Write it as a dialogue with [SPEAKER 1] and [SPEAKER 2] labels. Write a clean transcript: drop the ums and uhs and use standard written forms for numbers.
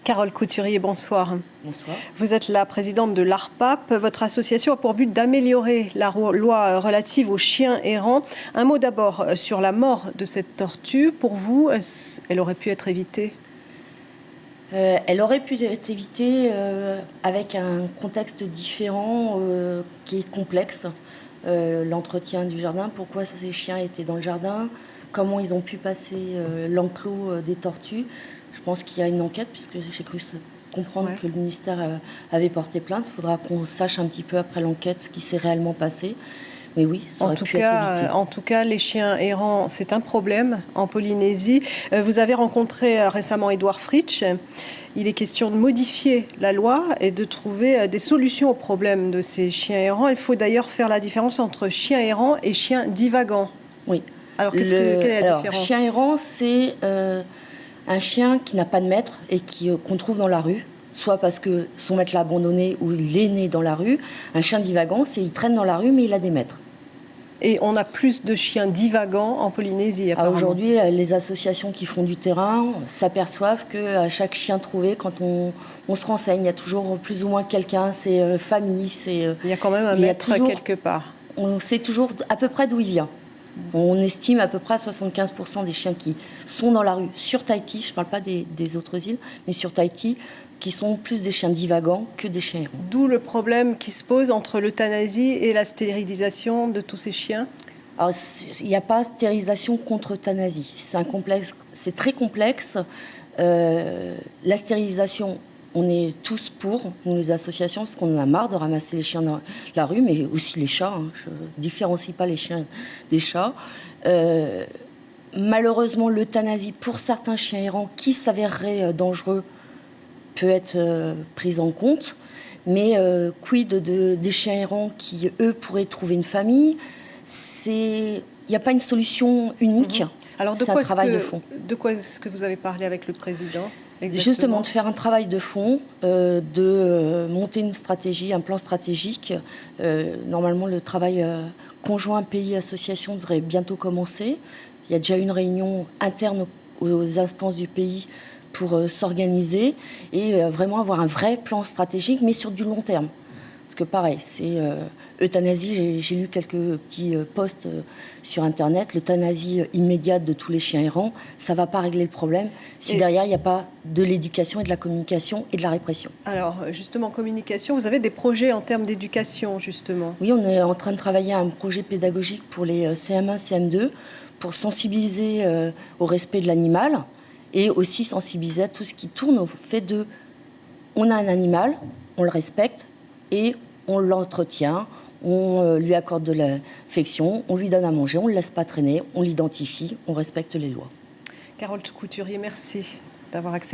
[SPEAKER 1] Carole Couturier, bonsoir.
[SPEAKER 2] Bonsoir.
[SPEAKER 1] Vous êtes la présidente de l'ARPAP. Votre association a pour but d'améliorer la loi relative aux chiens errants. Un mot d'abord sur la mort de cette tortue. Pour vous, elle aurait pu être évitée ?
[SPEAKER 2] Elle aurait pu être évitée avec un contexte différent qui est complexe. L'entretien du jardin, pourquoi ces chiens étaient dans le jardin, comment ils ont pu passer l'enclos des tortues. Je pense qu'il y a une enquête, puisque j'ai cru comprendre que le ministère avait porté plainte. Il faudra qu'on sache un petit peu après l'enquête ce qui s'est réellement passé. Mais oui, ça aurait pu être évité.
[SPEAKER 1] En tout cas, les chiens errants, c'est un problème en Polynésie. Vous avez rencontré récemment Édouard Fritsch. Il est question de modifier la loi et de trouver des solutions aux problèmes de ces chiens errants. Il faut d'ailleurs faire la différence entre chien errant et chien divagant.
[SPEAKER 2] Oui.
[SPEAKER 1] Alors, quelle est la différence ?
[SPEAKER 2] Chien errant, c'est un chien qui n'a pas de maître et qu'on trouve dans la rue, soit parce que son maître l'a abandonné ou il est né dans la rue. Un chien divagant, c'est il traîne dans la rue, mais il a des maîtres.
[SPEAKER 1] Et on a plus de chiens divagants en Polynésie, apparemment.
[SPEAKER 2] Aujourd'hui, les associations qui font du terrain s'aperçoivent qu'à chaque chien trouvé, quand on se renseigne, il y a toujours plus ou moins quelqu'un, c'est famille.
[SPEAKER 1] Il y a quand même un maître quelque part.
[SPEAKER 2] On sait toujours à peu près d'où il vient. On estime à peu près à 75% des chiens qui sont dans la rue sur Tahiti, je ne parle pas des autres îles, mais sur Tahiti, qui sont plus des chiens divagants que des chiens errants.
[SPEAKER 1] D'où le problème qui se pose entre l'euthanasie et la stérilisation de tous ces chiens ?
[SPEAKER 2] Alors, il n'y a pas stérilisation contre euthanasie. C'est très complexe. La stérilisation, on est tous pour, nous les associations, parce qu'on en a marre de ramasser les chiens dans la rue, mais aussi les chats. Je ne différencie pas les chiens des chats. Malheureusement, l'euthanasie, pour certains chiens errants qui s'avéreraient dangereux, peut être prise en compte. Mais quid des chiens errants qui, eux, pourraient trouver une famille ? Il n'y a pas une solution unique.
[SPEAKER 1] Alors,
[SPEAKER 2] c'est un travail de fond.
[SPEAKER 1] De quoi est-ce que vous avez parlé avec le président ? Exactement.
[SPEAKER 2] Justement, de faire un travail de fond, de monter une stratégie, un plan stratégique. Normalement, le travail conjoint pays-association devrait bientôt commencer. Il y a déjà une réunion interne aux instances du pays pour s'organiser et vraiment avoir un vrai plan stratégique, mais sur du long terme. Parce que pareil, c'est euthanasie, j'ai lu quelques petits posts sur Internet, l'euthanasie immédiate de tous les chiens errants, ça ne va pas régler le problème si derrière il n'y a pas de l'éducation et de la communication et de la répression.
[SPEAKER 1] Alors justement, communication, vous avez des projets en termes d'éducation justement ?
[SPEAKER 2] Oui, on est en train de travailler à un projet pédagogique pour les CM1, CM2 pour sensibiliser au respect de l'animal et aussi sensibiliser à tout ce qui tourne au fait de on a un animal, on le respecte, et on l'entretient, on lui accorde de l'affection, on lui donne à manger, on ne le laisse pas traîner, on l'identifie, on respecte les lois.
[SPEAKER 1] Carole Couturier, merci d'avoir accepté.